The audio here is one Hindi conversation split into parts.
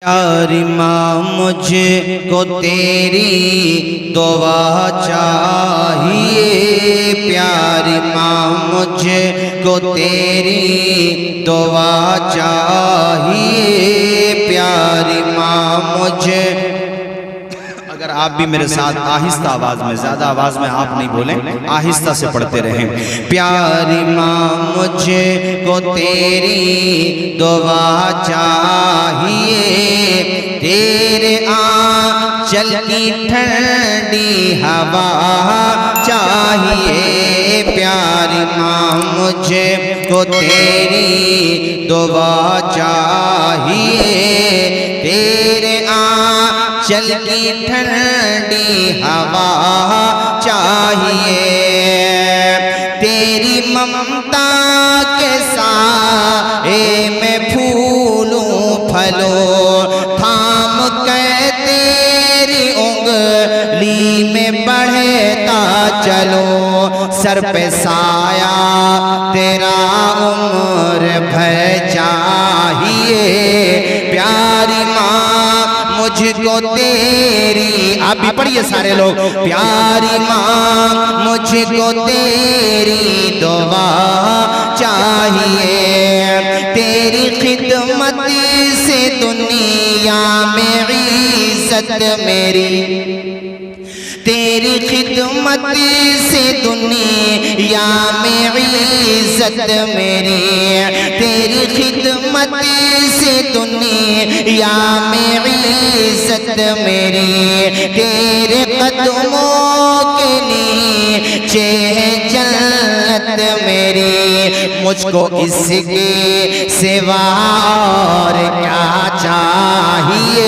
प्यारी माँ मुझको तेरी दुआ चाहिए, प्यारी माँ मुझको तेरी दुआ चाहिए, प्यारी माँ मुझे। अगर आप भी मेरे साथ आहिस्ता आवाज में, ज्यादा आवाज में आप नहीं बोलें, आहिस्ता से पढ़ते रहें। प्यारी माँ मुझको तेरी दुआ चाहिए, तेरे आंचल की ठंडी हवा चाहिए, प्यारी माँ मुझको तेरी दुआ चाहिए, तेरे आंचल की ठंडी हवा चाहिए, तेरी ममता के साए में फूलूं फलों, थाम के तेरी उंगली में बढ़ता चलो, सर पे साया तेरा उम्र भर चाहिए, प्यारी माँ मुझको तेरी। आप भी पढ़िए सारे लोग। प्यारी माँ मुझको तेरी दुआ चाहिए, तेरी खिदमत से दुनिया में इज्जत मेरी, तेरी खिदमत से दुनिया में इज्जत मेरी, तेरी खिदमत से दुनिया में इज्जत मेरी, तेरे कदमों के नीचे है जन्नत मेरी, मुझको इसके सिवा और क्या चाहिए,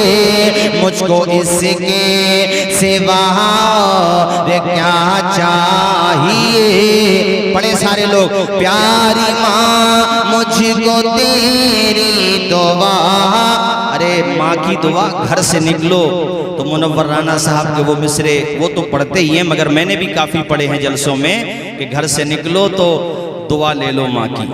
मुझको इसके सिवा क्या चाहिए। बड़े सारे लोग। प्यारी माँ मुझको तेरी दुआ। अरे माँ की दुआ, घर से निकलो तो मुनव्वर राना साहब के वो मिसरे वो तो पढ़ते ही हैं, मगर मैंने भी काफ़ी पढ़े हैं जलसों में कि घर से निकलो तो दुआ ले लो माँ की,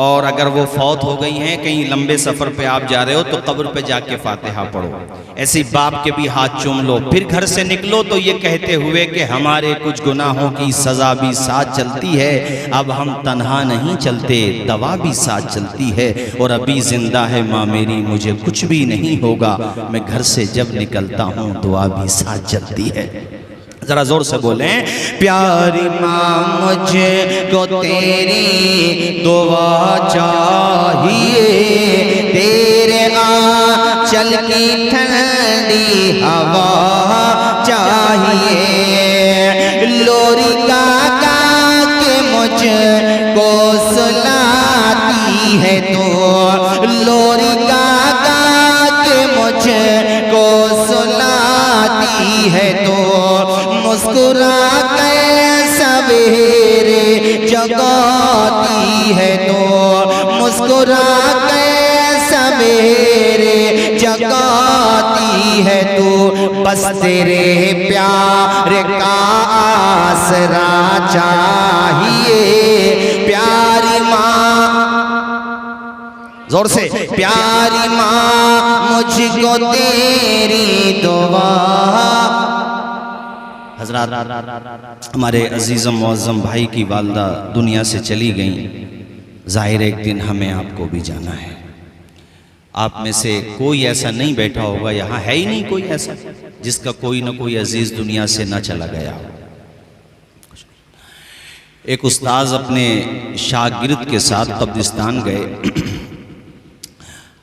और अगर वो फौत हो गई हैं, कहीं लंबे सफ़र पे आप जा रहे हो तो कब्र पे जाके फातिहा पढ़ो, ऐसे बाप के भी हाथ चूम लो। फिर घर से निकलो तो ये कहते हुए कि हमारे कुछ गुनाहों की सज़ा भी साथ चलती है, अब हम तन्हा नहीं चलते, दवा भी साथ चलती है, और अभी जिंदा है माँ मेरी, मुझे कुछ भी नहीं होगा, मैं घर से जब निकलता हूँ दुआ भी साथ चलती है। जरा जोर से बोलें। प्यारी माँ मुझको तेरी दुआ चाहिए, तेरे आंचल की ठंडी हवा चाहिए, लोरी गा के मुझको सुलाती है तो, लोरी गा के मुझको सुलाती है तो, मुस्कुरा के सवेरे जगाती है तो, मुस्कुरा के सवेरे जगाती है तो, बस तेरे प्यार का आसरा चाहिए, प्यारी माँ। जोर से। प्यारी माँ मुझको तेरी दुआ। हज़रात, हमारे अजीज़म मुअज़्ज़म भाई की वालदा दुनिया से चली गई, ज़ाहिर एक दिन हमें आपको भी जाना है। आप में से कोई ऐसा नहीं बैठा होगा, यहाँ है ही नहीं कोई ऐसा जिसका कोई ना कोई अजीज़ दुनिया से ना चला गया हो। एक उस्ताद अपने शागिर्द के साथ कब्रिस्तान गए,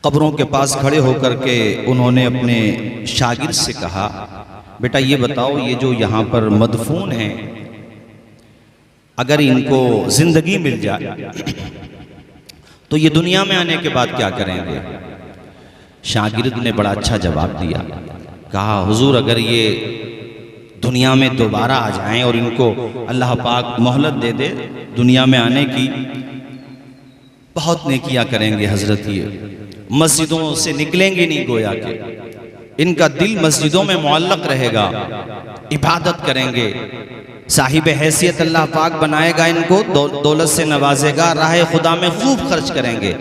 कब्रों के पास खड़े होकर के उन्होंने अपने शागिर्द से कहा, बेटा ये बताओ, ये जो यहाँ पर मदफून हैं, अगर इनको जिंदगी मिल जाए तो ये दुनिया में आने के बाद क्या करेंगे? शागिर्द ने बड़ा अच्छा जवाब दिया, कहा हुजूर अगर ये दुनिया में दोबारा आ जाएं और इनको अल्लाह पाक मोहलत दे दे दुनिया में आने की, बहुत नेकियां करेंगे हजरत, ये मस्जिदों से निकलेंगे नहीं गोया के, इनका दिल मस्जिदों में मुअल्लक रहेगा, इबादत करेंगे, साहिब हैसियत अल्लाह पाक बनाएगा इनको, दौलत से नवाजेगा, राह खुदा में खूब खर्च करेंगे,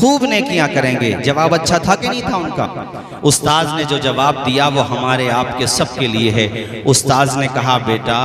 खूब नेकियां करेंगे। जवाब अच्छा था कि नहीं था उनका? उस्ताद ने जो जवाब दिया वो हमारे आपके सबके लिए है। उस्ताद ने कहा बेटा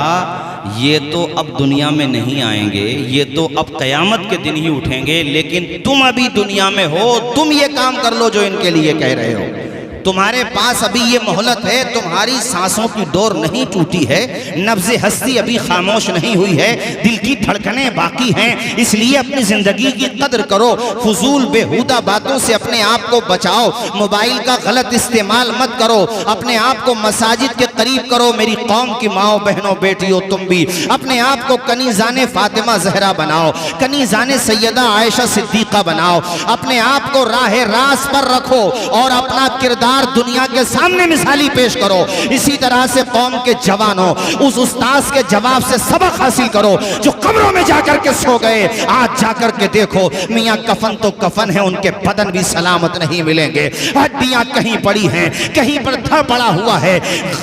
ये तो अब दुनिया में नहीं आएंगे, ये तो अब क़यामत के दिन ही उठेंगे, लेकिन तुम अभी दुनिया में हो, तुम ये काम कर लो जो इनके लिए कह रहे हो। तुम्हारे पास अभी ये मोहलत है, तुम्हारी सांसों की डोर नहीं टूटी है, नब्ज़े हस्ती अभी खामोश नहीं हुई है, दिल की धड़कनें बाकी हैं, इसलिए अपनी ज़िंदगी की कदर करो। फजूल बेहुदा बातों से अपने आप को बचाओ, मोबाइल का गलत इस्तेमाल मत करो, अपने आप को मसाजिद के करीब करो। मेरी कौम की माओ बहनों बेटियों, तुम भी अपने आप को कनीज़ाने फातिमा जहरा बनाओ, कनीज़ाने सैयदा आयशा सिद्दीक़ा बनाओ, अपने आप को राह रास पर रखो और अपना किरदार दुनिया के सामने मिसाली पेश करो। इसी तरह से कौम के जवानों उस उस्ताद के जवाब से सबक हासिल करो जो कब्रों में जाकर के सो गए। आज जाकर के देखो मियां कफन तो कफन है, उनके बदन भी सलामत नहीं मिलेंगे, हड्डियां कहीं पड़ी हैं, कहीं पर धड़ पड़ा हुआ है,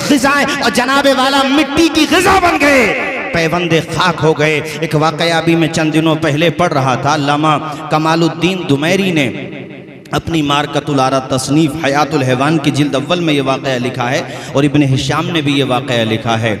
ग़िज़ाएं और जनाबे वाला मिट्टी की ग़िज़ा बन गए, पैबंदे खाक हो गए। एक वाक़या भी मैं चंद दिनों पहले पढ़ रहा था। अल्लामा कमालुद्दीन दुमैरी ने अपनी मारकतुल आरा तसनीफ़ हयातुल हैवान की जिल्द अव्वल में ये वाक़या लिखा है और इब्ने हिशाम ने भी ये वाक़या लिखा है।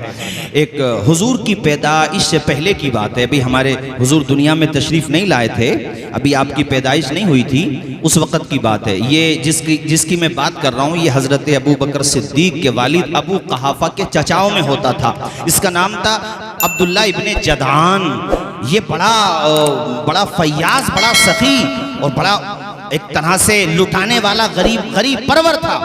एक हुजूर की पैदाइश से पहले की बात है, अभी हमारे हुजूर दुनिया में तशरीफ़ नहीं लाए थे, अभी आपकी पैदाइश नहीं हुई थी, उस वक़्त की बात है। ये जिसकी मैं बात कर रहा हूँ ये हज़रत अबू बकर सिद्दीक़ के वालिद अबू क़हाफ़ा के चचाओं में होता था। इसका नाम था अब्दुल्ला इब्ने जदान। ये बड़ा फ़य्याज़, बड़ा सखी और बड़ा एक तरह से लुटाने वाला गरीब परवर था।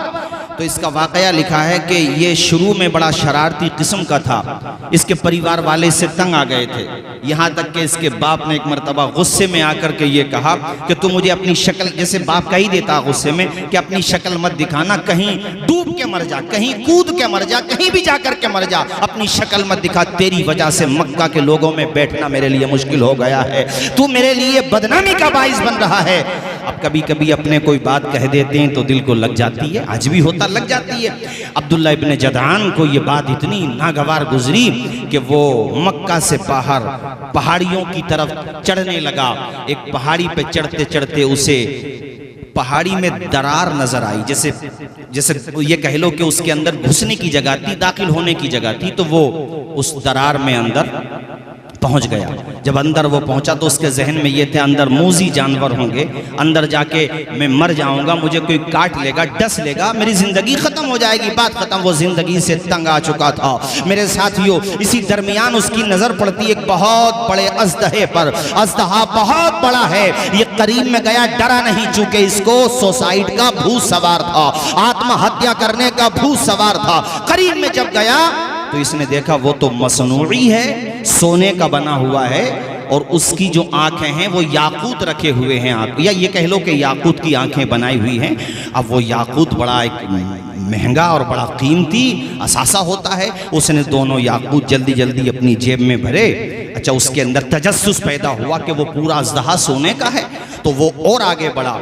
तो इसका वाक़या लिखा है कि ये शुरू में बड़ा शरारती किस्म का था, इसके परिवार वाले से तंग आ गए थे, यहाँ तक कि इसके बाप ने एक मरतबा गुस्से में आकर के ये कहा कि तू मुझे अपनी शक्ल, जैसे बाप कह ही देता गुस्से में कि अपनी शक्ल मत दिखाना, कहीं डूब के मर जा, कहीं कूद के मर जा, कहीं भी जाकर के मर जा, अपनी शक्ल मत दिखा, तेरी वजह से मक्का के लोगों में बैठना मेरे लिए मुश्किल हो गया है, तू मेरे लिए बदनामी का बाइस बन रहा है। अब कभी कभी अपने कोई बात कह देते हैं तो दिल को लग जाती है, आज भी होता, लग जाती है। अब्दुल्ला इब्ने जदान को ये बात इतनी नागवार गुजरी कि वो मक्का से बाहर पहाड़ियों की तरफ चढ़ने लगा। एक पहाड़ी पे चढ़ते चढ़ते उसे पहाड़ी में दरार नजर आई, जैसे ये कह लो कि उसके अंदर घुसने की जगह थी, दाखिल होने की जगह थी, तो वो उस दरार में अंदर पहुंच गया। जब अंदर वो पहुंचा तो उसके जहन में ये थे अंदर मूजी जानवर होंगे, अंदर जाके मैं मर जाऊंगा, मुझे कोई काट लेगा, डस लेगा, मेरी जिंदगी खत्म हो जाएगी, बात खत्म। वो जिंदगी से तंग आ चुका था मेरे साथियों। इसी दरमियान उसकी नजर पड़ती एक बहुत बड़े अजदहे पर। अजदहा बहुत बड़ा है, ये करीब में गया, डरा नहीं, चूंकि इसको सुसाइड का भूत सवार था, आत्महत्या करने का भूत सवार था। करीब में जब गया तो इसने देखा वो तो मसनूई है, सोने का बना हुआ है, और उसकी जो आंखें हैं वो याकूत रखे हुए हैं, या ये कह लो कि याकूत की आंखें बनाई हुई हैं। अब वो याकूत बड़ा एक महंगा और बड़ा कीमती असासा होता है। उसने दोनों याकूत जल्दी जल्दी अपनी जेब में भरे। अच्छा, उसके अंदर तजस्सुस पैदा हुआ कि वो पूरा अज़दहा सोने का है, तो वो और आगे बढ़ा।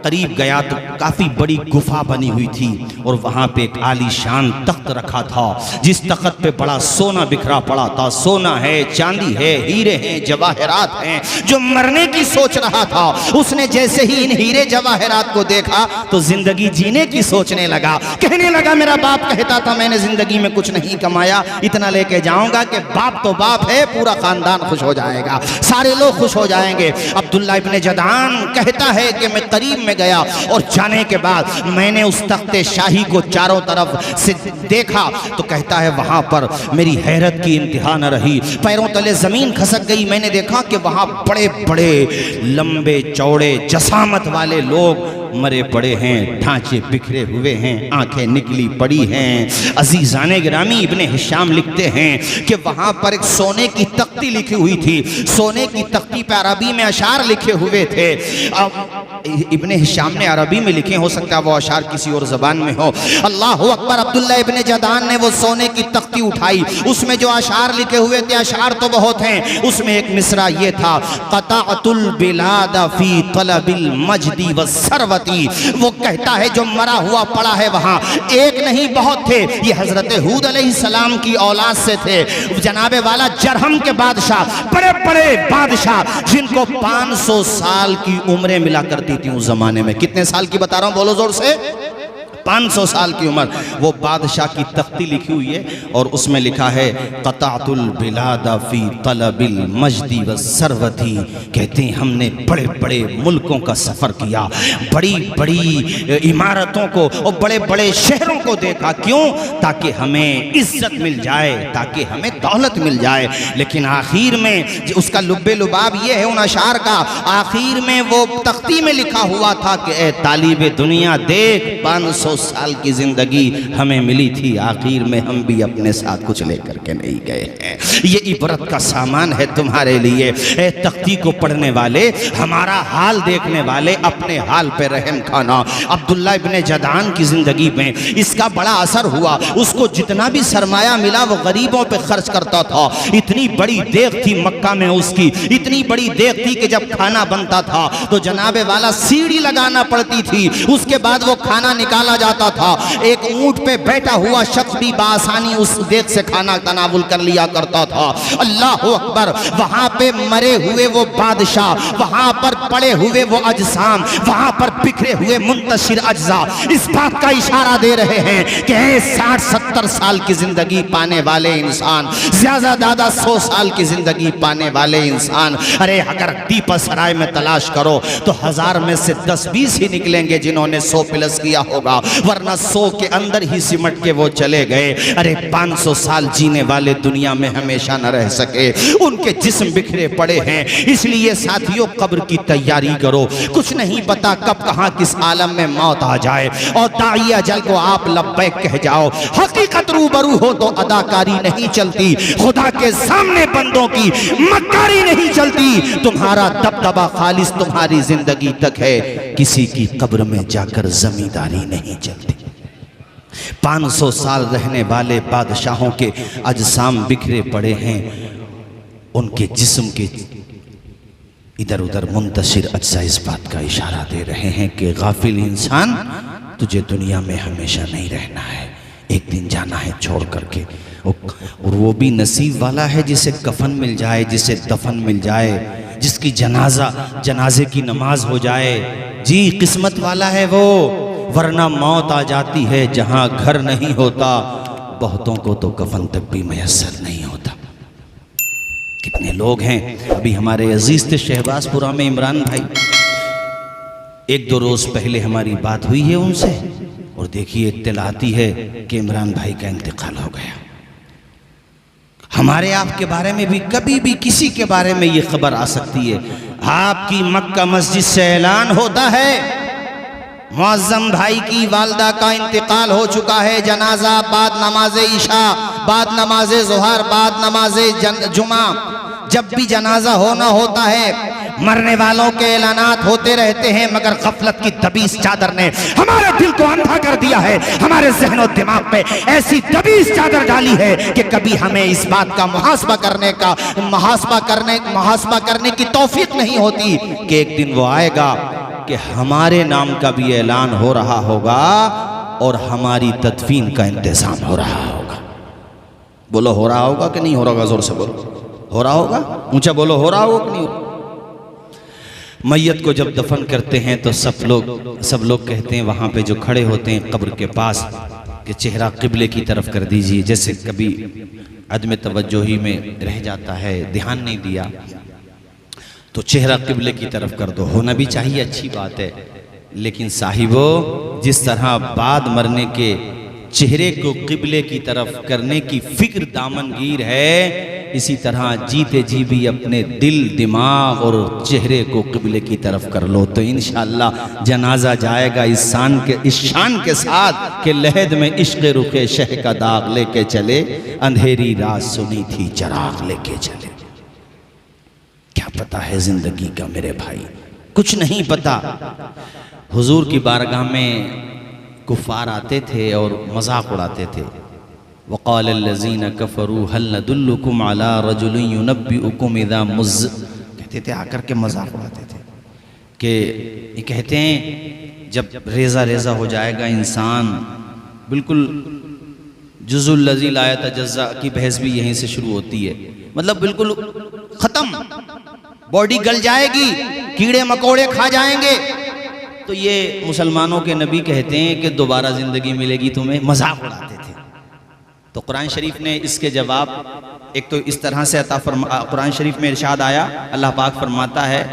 करीब गया तो काफ़ी बड़ी गुफा बनी हुई थी और वहाँ पे एक आलीशान तख्त रखा था, जिस तख्त पे बड़ा सोना बिखरा पड़ा था। सोना है, चांदी है, हीरे हैं, जवाहरात हैं। जो मरने की सोच रहा था, उसने जैसे ही इन हीरे जवाहरात को देखा तो जिंदगी जीने की सोचने लगा। कहने लगा मेरा बाप कहता था मैंने जिंदगी में कुछ नहीं कमाया, इतना लेके जाऊंगा कि बाप तो बाप है, पूरा खानदान खुश हो जाएगा, सारे लोग खुश हो जाएंगे। अब्दुल्ला इब्ने जदान कहता है कि मैं करीब गया और जाने के बाद मैंने उस तख्ते शाही को चारों तरफ से देखा, तो कहता है वहां पर मेरी हैरत की इंतहा न रही, पैरों तले जमीन खसक गई। मैंने देखा कि वहां बड़े बड़े लंबे चौड़े जसामत वाले लोग मरे पड़े हैं, ढांचे बिखरे हुए हैं, आंखें निकली पड़ी हैं। अजीजाने गिरामी इब्ने हिशाम लिखते हैं कि वहां पर एक सोने की तख्ती लिखी हुई थी। सोने की तख्ती पे अरबी में अशार लिखे हुए थे। इब्ने हिशाम ने अरबी में लिखे, हो सकता है वो अशार किसी और जबान में हो। अल्लाह अकबर। अब्दुल्ला इब्ने जदान ने वो सोने की तख्ती उठाई, उसमें जो अशार लिखे हुए थे, अशार तो बहुत हैं, उसमें एक मिसरा ये था, क़ताअतुल बिलाद फी तलबिल मजदी व सरवती। वो कहता है जो मरा हुआ पड़ा है वहां एक नहीं बहुत थे। ये हजरत हूद अलैहिस्सलाम की औलाद से थे, जनाबे वाला जरहम के बादशाह, बड़े बड़े बादशाह जिनको 500 साल की उम्रें मिला करती लगती थी उस जमाने में। कितने साल की बता रहा हूँ, बोलो जोर से, 500 साल की उम्र। वो बादशाह की तख्ती लिखी हुई है और उसमें लिखा है क़ताअतुल बिलादा फी तलबिल मजदी व सरवती। कहते हैं हमने बड़े बड़े मुल्कों का सफ़र किया, बड़ी बड़ी इमारतों को और बड़े बड़े शहरों को देखा। क्यों? ताकि हमें इज्जत मिल जाए, ताकि हमें दौलत मिल जाए। लेकिन आखिर में उसका लुब्बे लुबाब ये है उन अशार का, आखिर में वो तख्ती में लिखा हुआ था कि ए तालिबे दुनिया देख, 500 साल की जिंदगी हमें मिली थी, आखिर में हम भी अपने साथ कुछ लेकर के नहीं गए हैं। ये इबरत का सामान है तुम्हारे लिए। ए तख्ती को पढ़ने वाले, हमारा हाल देखने वाले, अपने हाल पे रहम खाना। अब्दुल्ला इब्ने जदान की जिंदगी में इसका बड़ा असर हुआ। उसको जितना भी सरमाया मिला वो गरीबों पे खर्च करता था। इतनी बड़ी देग थी मक्का में उसकी, इतनी बड़ी देग थी कि जब खाना बनता था तो जनाबे वाला सीढ़ी लगाना पड़ती थी, उसके बाद वो खाना निकाला जाता था। एक ऊंट पे बैठा हुआ शख्स भी बासानी उस देग से खाना तनावुल कर लिया करता था। अल्लाह अकबर। वहां पे मरे हुए वो बादशाह, वहां पर पड़े हुए वो अजसाम, वहां पर बिखरे हुए मुंतशिर अज्जा इस बात का इशारा दे रहे हैं कि 60-70 साल की जिंदगी पाने वाले इंसान, ज्यादा ज्यादा 100 साल की जिंदगी पाने वाले इंसान, अरे अगर दीपा सराय में तलाश करो तो 1000 में से 10-20 ही निकलेंगे जिन्होंने 100 प्लस किया होगा, वरना 100 के अंदर ही सिमट के वो चले गए। अरे 500 साल जीने वाले दुनिया में हमेशा न रह सके, उनके जिस्म बिखरे पड़े हैं। इसलिए साथियों कब्र की तैयारी करो, कुछ नहीं पता कब कहां किस आलम में मौत आ जाए। और दाई अजल को आप लब्बैक कह जाओ। हकीकत रूबरू हो तो अदाकारी नहीं चलती, खुदा के सामने बंदों की मक्कारी नहीं चलती। तुम्हारा दबदबा खालिस तुम्हारी जिंदगी तक है, किसी की कब्र में जाकर जमींदारी नहीं चलती। 500 साल रहने वाले बादशाहों के अजसाम बिखरे पड़े हैं, उनके जिस्म के इधर उधर मुंतशिर अज्जा इस बात का इशारा दे रहे हैं कि गाफिल इंसान, तुझे दुनिया में हमेशा नहीं रहना है, एक दिन जाना है छोड़ करके। और वो भी नसीब वाला है जिसे कफन मिल जाए, जिसे दफन मिल जाए, जिसकी जनाजे की नमाज हो जाए। जी किस्मत वाला है वो, वरना मौत आ जाती है जहां घर नहीं होता। बहुतों को तो कफन तक भी मैसर नहीं होता। कितने लोग हैं, अभी हमारे अजीज थे शहबाजपुरा में इमरान भाई, 1-2 रोज पहले हमारी बात हुई है उनसे और देखिए इत्तला आती है कि इमरान भाई का इंतकाल हो गया। हमारे आपके बारे में भी कभी भी किसी के बारे में ये खबर आ सकती है। आपकी मक्का मस्जिद से ऐलान होता है मुअज्जम भाई की वालदा का इंतकाल हो चुका है। जनाजा बाद नमाजे इशा, बाद नमाजे ज़ोहर, बाद नमाजे जुमा, जब भी जनाजा होना होता है मरने वालों के ऐलानात होते रहते हैं, मगर गफलत की दबीस चादर ने हमारे दिल को अंधा कर दिया है। हमारे ज़हन और दिमाग पे ऐसी दबीस चादर डाली है कि कभी हमें इस बात का मुहासबा करने की तौफीक नहीं होती कि एक दिन वो आएगा कि हमारे नाम का भी ऐलान हो रहा होगा और हमारी तदफीन का इंतजाम हो रहा होगा। बोलो हो रहा होगा कि नहीं हो रहा होगा? जोर से बोलो, हो रहा होगा? ऊंचा बोलो, हो रहा होगा कि नहीं? मैयत को जब दफन करते हैं तो सब लोग कहते हैं वहाँ पे जो खड़े होते हैं कब्र के पास कि चेहरा किबले की तरफ कर दीजिए। जैसे कभी अदम तवज्जोही में रह जाता है, ध्यान नहीं दिया तो चेहरा किबले की तरफ कर दो। होना भी चाहिए, अच्छी बात है, लेकिन साहिबो जिस तरह बाद मरने के चेहरे को किबले की तरफ करने की फिक्र दामनगीर है, इसी तरह जीते जी भी अपने दिल, दिमाग और चेहरे को किबले की तरफ कर लो तो इंशाअल्लाह जनाजा जाएगा इस शान के साथ कि लहद में इश्क रुखे शह का दाग लेके चले, अंधेरी रात सुनी थी चराग लेके चले। क्या पता है जिंदगी का मेरे भाई, कुछ नहीं पता। हुजूर की बारगाह में कुफार आते थे और मजाक उड़ाते थे। वक़ाल लज़ीन कफ़रू हल नदुल्लुकुम अला रजुलिन युनब्बिउकुम इज़ा मुज़, कहते थे आकर के मजाक उड़ाते थे कि ये कहते हैं जब रेज़ा रेज़ा हो जाएगा इंसान, बिल्कुल जुज़ुल लज़ी ला यतजज़्ज़ा की बहस भी यहीं से शुरू होती है, मतलब बिल्कुल ख़त्म, बॉडी गल जाएगी, कीड़े मकोड़े खा जाएंगे, तो ये मुसलमानों के नबी कहते हैं कि दोबारा ज़िंदगी मिलेगी तुम्हें, मजाक उड़ाते थे। तो कुरान शरीफ ने इसके जवाब एक तो इस तरह से कुरान शरीफ में इरशाद आया, अल्लाह पाक फरमाता है,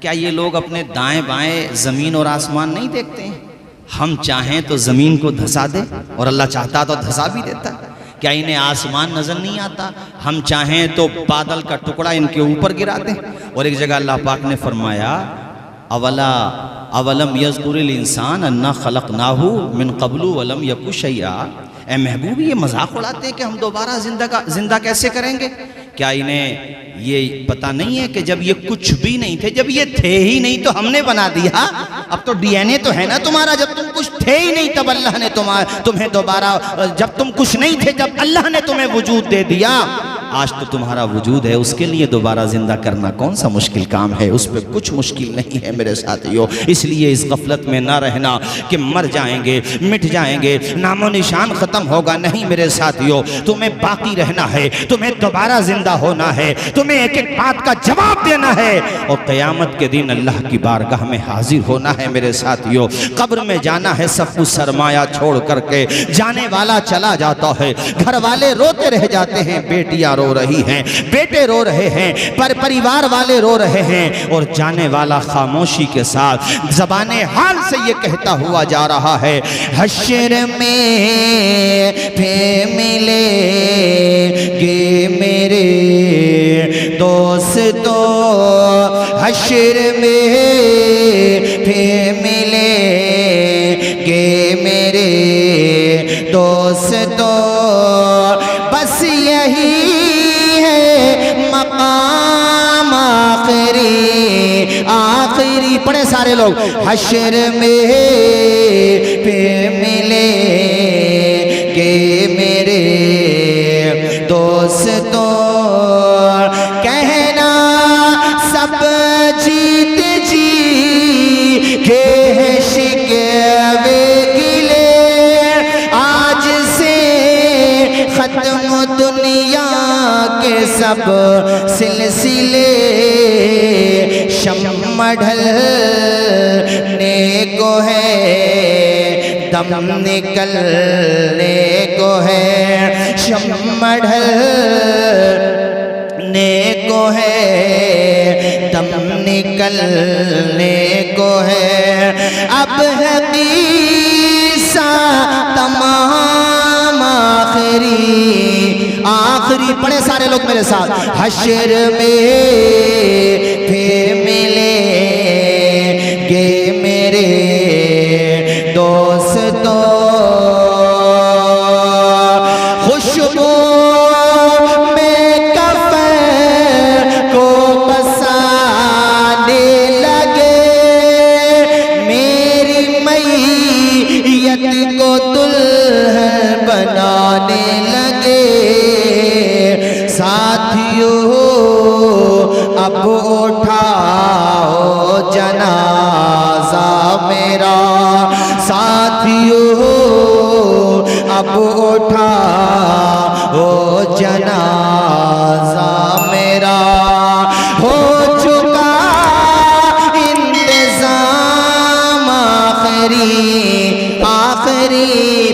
क्या ये लोग अपने दाएं बाएं ज़मीन और आसमान नहीं देखते हैं? हम चाहें तो ज़मीन को धंसा दे और अल्लाह चाहता तो धंसा भी देता। क्या इन्हें आसमान नज़र नहीं आता? हम चाहें तो बादल का टुकड़ा इनके ऊपर गिरा दें। और एक जगह अल्लाह पाक ने फरमाया, अवलम यज़कुरिल इंसान अन्ना खलक़नाहु मिन क़ब्लु वलम यकु शैआ। ए महबूब, ये मजाक उड़ाते हैं कि हम दोबारा जिंदा कैसे करेंगे? क्या इन्हें ये पता नहीं है कि जब ये कुछ भी नहीं थे, जब ये थे ही नहीं तो हमने बना दिया? अब तो डीएनए तो है ना तुम्हारा, जब तुम कुछ थे ही नहीं तब अल्लाह ने तुम्हें दोबारा, जब तुम कुछ नहीं थे जब अल्लाह ने तुम्हें वजूद दे दिया, आज तो तुम्हारा वजूद है, उसके लिए दोबारा जिंदा करना कौन सा मुश्किल काम है? उस पर कुछ मुश्किल नहीं है मेरे साथियों। इसलिए इस गफलत में ना रहना कि मर जाएंगे, मिट जाएंगे, नामो निशान खत्म होगा। नहीं मेरे साथियों, तुम्हें बाकी रहना है, तुम्हें दोबारा जिंदा होना है, तुम्हें एक एक बात का जवाब देना है और क़यामत के दिन अल्लाह की बारगाह में हाजिर होना है मेरे साथियों। कब्र में जाना है, सब कुछ सरमाया छोड़ करके जाने वाला चला जाता है। घर वाले रोते रह जाते हैं, बेटियां रो रही हैं, बेटे रो रहे हैं, पर परिवार वाले रो रहे हैं और जाने वाला खामोशी के साथ ज़बाने हाल से ये कहता हुआ जा रहा है, हश्र में फिर मिलेंगे मेरे दोस्तों, हश्र में फिर मिलेंगे मेरे दोस्तों, बस यही मकाम आखिरी पढ़े सारे लोग, हश्र में फिर मिलेंगे मेरे दोस्तों, कहना सब जीत जी के हैं शिकवे गिले, आज से खत्म दुनिया के सब सिलसिले, शम्म ढलने को है, दम निकलने को है, शम्म ढलने को है, दम निकलने को है, अब है क़िस्सा तमाम आखिरी पढ़े सारे लोग मेरे साथ, हश्र में फिर मिलेंगे मेरे दोस्तों, खुशबू में कफ़न को बसाने लगे, मेरी मैयत को दुल्हन बनाने लगे, साथियों अब उठाओ जनाजा मेरा, साथियों अब उठाओ जनाजा मेरा, हो चुका इंतजाम आखिरी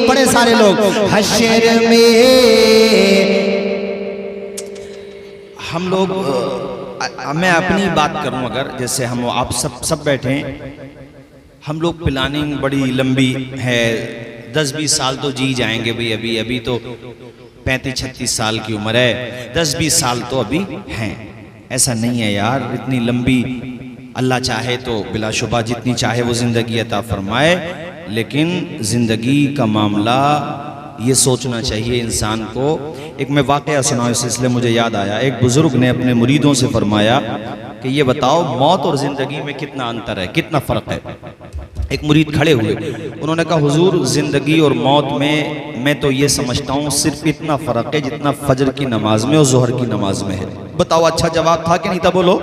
पढ़े सारे लोग, हश्र में हम लोग, मैं अपनी बात करूं अगर, जैसे हम आप सब बैठे हैं, हम लोग प्लानिंग बड़ी लंबी है, 10-20 साल तो जी जाएंगे भाई, अभी तो 35-36 साल की उम्र है, 10-20 साल तो अभी हैं। ऐसा नहीं है यार, इतनी लंबी अल्लाह चाहे तो बिलाशुबा जितनी चाहे वो ज़िंदगी अता फरमाए, लेकिन ज़िंदगी का मामला ये सोचना चाहिए इंसान को। एक मैं वाक़या सुनाऊं, इस सिलसिले मुझे याद आया, एक बुज़ुर्ग ने अपने मुरीदों से फरमाया कि ये बताओ मौत और ज़िंदगी में कितना अंतर है, कितना फ़र्क है। एक मुरीद खड़े हुए, उन्होंने कहा हुजूर ज़िंदगी और मौत में मैं तो ये समझता हूँ सिर्फ इतना फ़र्क है जितना फजर की नमाज में और ज़ोहर की नमाज में है। बताओ अच्छा जवाब था कि नहीं था? बोलो,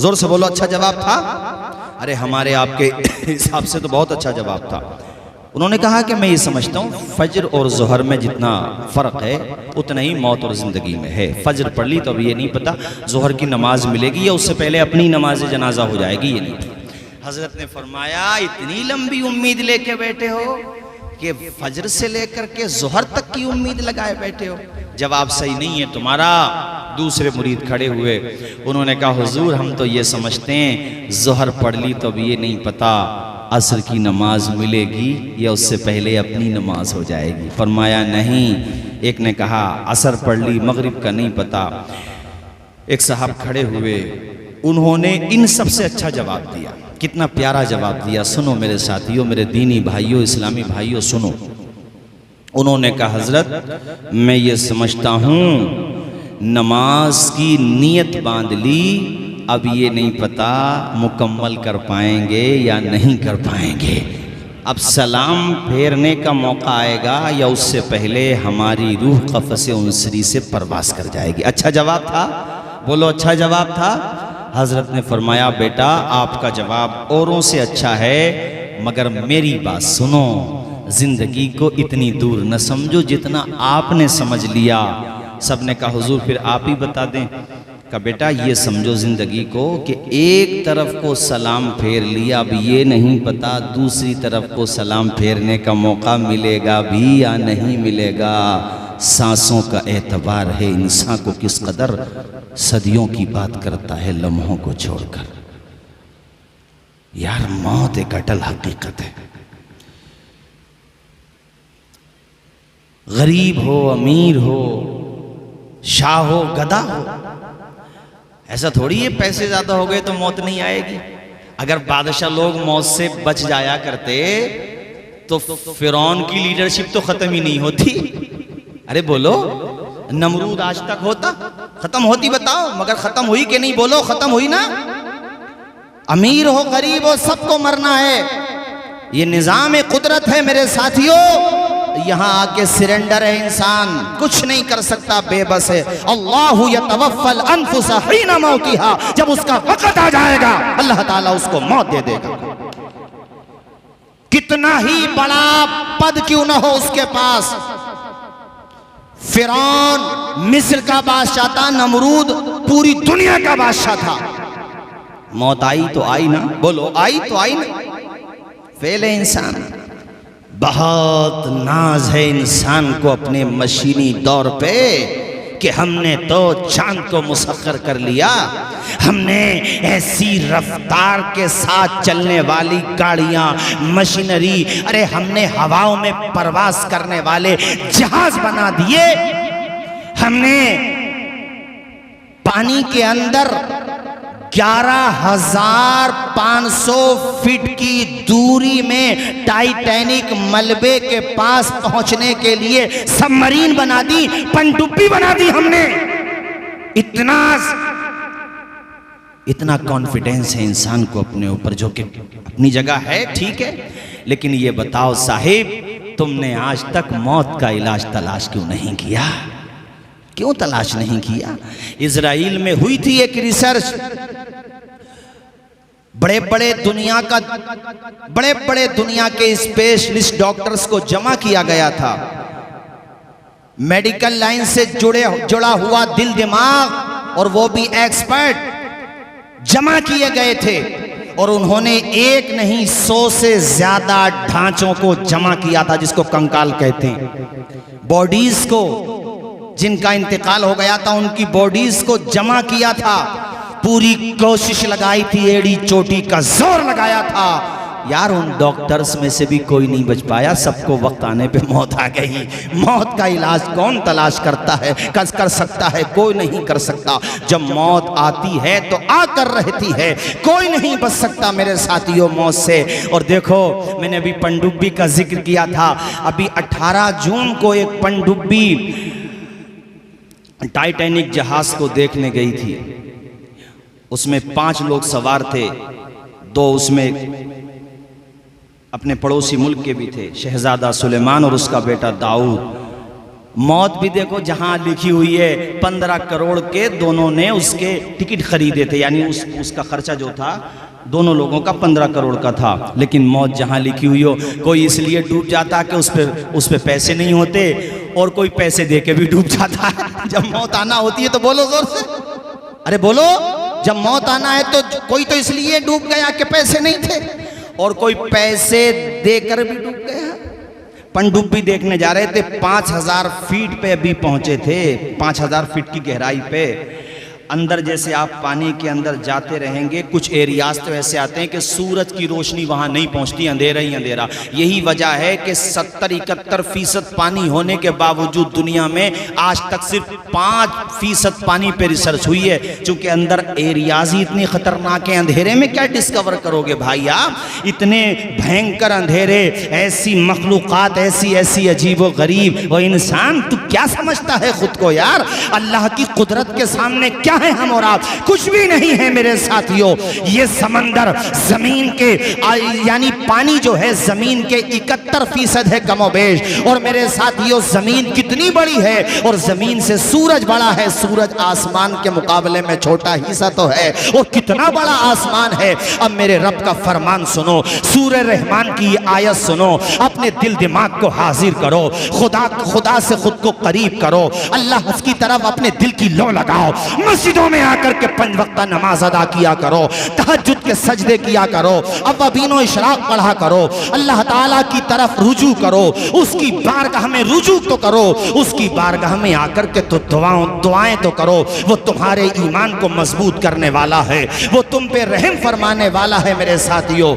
ज़ोर से बोलो, अच्छा जवाब था? अरे हमारे आपके हिसाब से तो बहुत अच्छा जवाब था। उन्होंने कहा कि मैं ये समझता हूँ फजर और ज़ोहर में जितना फ़र्क है उतना ही मौत और ज़िंदगी में है। फजर पढ़ ली तो अभी ये नहीं पता ज़ोहर की नमाज मिलेगी या उससे पहले अपनी नमाज जनाजा हो जाएगी, ये नहीं। हजरत ने फरमाया इतनी लंबी उम्मीद लेके बैठे हो कि फजर से लेकर के जोहर तक की उम्मीद लगाए बैठे हो, जवाब सही नहीं है तुम्हारा। दूसरे मुरीद खड़े हुए, उन्होंने कहा हुजूर हम तो ये समझते हैं जोहर पढ़ ली तो अब ये नहीं पता असर की नमाज मिलेगी या उससे पहले अपनी नमाज हो जाएगी। फरमाया नहीं। एक ने कहा असर पढ़ ली मगरिब का नहीं पता। एक साहब खड़े हुए, उन्होंने इन सबसे अच्छा जवाब दिया। कितना प्यारा जवाब दिया, सुनो मेरे साथियों, मेरे दीनी भाइयों, इस्लामी भाइयों सुनो। उन्होंने कहा हजरत मैं ये समझता हूँ नमाज की नीयत बांध ली, अब ये नहीं पता मुकम्मल कर पाएंगे या नहीं कर पाएंगे। अब सलाम फेरने का मौका आएगा या उससे पहले हमारी रूह क़फ़्स उनसरी से परवास कर जाएगी। अच्छा जवाब था, बोलो अच्छा जवाब था। हजरत ने फरमाया बेटा आपका जवाब औरों से अच्छा है, मगर मेरी बात सुनो, जिंदगी को इतनी दूर न समझो जितना आपने समझ लिया। सबने कहा हुजूर फिर आप ही बता दें। का बेटा ये समझो जिंदगी को कि एक तरफ को सलाम फेर लिया, अब ये नहीं पता दूसरी तरफ को सलाम फेरने का मौका मिलेगा भी या नहीं मिलेगा। सांसों का एतबार है इंसान को किस कदर सदियों की बात करता है लम्हों को छोड़कर। यार मौत एक अटल हकीकत है। गरीब हो अमीर हो शाह हो गधा हो, ऐसा थोड़ी है पैसे ज्यादा हो गए तो मौत नहीं आएगी। अगर बादशाह लोग मौत से बच जाया करते तो फिरौन की लीडरशिप तो खत्म ही नहीं होती। अरे बोलो नमरूद आज तक होता, खत्म होती बताओ, मगर खत्म हुई कि नहीं, बोलो खत्म हुई ना। अमीर हो गरीब हो सबको मरना है, ये निजाम कुदरत है मेरे साथियों। यहाँ आके सिरेंडर है इंसान, कुछ नहीं कर सकता, बेबस है। अल्लाहु यतवफ़्फ़ल अनफुसाहीना मौतिहा, जब उसका वक़्त आ जाएगा अल्लाह ताला उसको मौत दे देगा। कितना ही बड़ा पद क्यों ना हो उसके पास। फिरौन मिस्र का बादशाह था, नमरूद पूरी दुनिया का बादशाह था। मौत आई तो आई ना, बोलो आई तो आई ना। फेल है इंसान। बहुत नाज है इंसान को अपने मशीनी दौर पे कि हमने तो चांद को मुसख्खर कर लिया, हमने ऐसी रफ्तार के साथ चलने वाली गाड़ियां मशीनरी, अरे हमने हवाओं में परवास करने वाले जहाज बना दिए, हमने पानी के अंदर 11,500 फीट की दूरी में टाइटैनिक मलबे के पास पहुंचने के लिए सबमरीन बना दी, पनडुब्बी बना दी हमने। इतना कॉन्फिडेंस है इंसान को अपने ऊपर, जो कि अपनी जगह है ठीक है, लेकिन ये बताओ साहिब तुमने आज तक मौत का इलाज तलाश क्यों नहीं किया? क्यों तलाश नहीं किया? इजराइल में हुई थी एक रिसर्च, बड़े बड़े दुनिया के स्पेशलिस्ट डॉक्टर्स को जमा किया गया था। मेडिकल लाइन से जुड़ा हुआ दिल दिमाग और वो भी एक्सपर्ट जमा किए गए थे, और उन्होंने एक नहीं 100 से ज्यादा ढांचों को जमा किया था, जिसको कंकाल कहते हैं। बॉडीज को जिनका इंतकाल हो गया था उनकी बॉडीज को जमा किया था, पूरी कोशिश लगाई थी, एड़ी चोटी का जोर लगाया था। यार उन डॉक्टर्स में से भी कोई नहीं बच पाया, सबको वक्त आने पे मौत आ गई। मौत का इलाज कौन तलाश करता है, कर सकता है? कोई नहीं कर सकता। जब मौत आती है तो आकर रहती है, कोई नहीं बच सकता मेरे साथियों मौत से। और देखो मैंने अभी पनडुब्बी का जिक्र किया था, अभी 18 जून को एक पनडुब्बी टाइटैनिक जहाज को देखने गई थी। उसमें 5 लोग सवार थे, 2 उसमें अपने पड़ोसी मुल्क के भी थे, शहजादा सुलेमान और उसका बेटा दाऊद। मौत भी देखो जहां लिखी हुई है 15 करोड़ के दोनों ने उसके टिकट खरीदे थे, यानी उसका खर्चा जो था दोनों लोगों का 15 करोड़ का था। लेकिन मौत जहां लिखी हुई हो, कोई इसलिए डूब जाता कि उस पे पैसे नहीं होते, और कोई पैसे दे के भी डूब जाता है। जब मौत आना होती है तो बोलो जोर से, अरे बोलो, जब मौत आना है तो कोई तो इसलिए डूब गया कि पैसे नहीं थे, और कोई पैसे देकर भी डूब गया। पनडुब्बी देखने जा रहे थे, 5000 फीट पे अभी पहुंचे थे, 5000 फीट की गहराई पे। अंदर जैसे आप पानी के अंदर जाते रहेंगे, कुछ एरियाज तो ऐसे आते हैं कि सूरज की रोशनी वहां नहीं पहुंचती, अंधेरा ही अंधेरा। यही वजह है कि 70-71% पानी होने के बावजूद दुनिया में आज तक सिर्फ 5% पानी पे रिसर्च हुई है, क्योंकि अंदर एरियाज ही इतने खतरनाक है। अंधेरे में क्या डिस्कवर करोगे भाई आप, इतने भयंकर अंधेरे, ऐसी मखलूकात, ऐसी ऐसी अजीबो गरीब। वो इंसान तू क्या समझता है खुद को यार, अल्लाह की कुदरत के सामने क्या है हम और आप, कुछ भी नहीं है मेरे साथियों। ये समंदर जमीन के यानी पानी जो है जमीन के 71% है कमोबेश। और मेरे साथियों जमीन कितनी बड़ी है, और जमीन से सूरज बड़ा है। सूरज आसमान के मुकाबले में छोटा हिस्सा तो है, और कितना बड़ा आसमान है। अब मेरे रब का फरमान सुनो, सूरह रहमान की आयत सुनो, अपने दिल दिमाग को हाजिर करो, खुदा से खुद को करीब करो, अल्लाह की तरफ अपने दिल की लो लगाओ। मस्जिदों में आकर के 5 वक्त नमाज अदा किया करो, तहज्जुद के सजदे किया करो, अव्वाबीनो इशराक पढ़ा करो, अल्लाह ताला की तरफ रुजू करो, उसकी बारगाह में रुजू तो करो, उसकी बारगाह में आकर के तो दुआएं तो करो। वो तुम्हारे ईमान को मजबूत करने वाला है, वो तुम पे रहम फरमाने वाला है मेरे साथियों।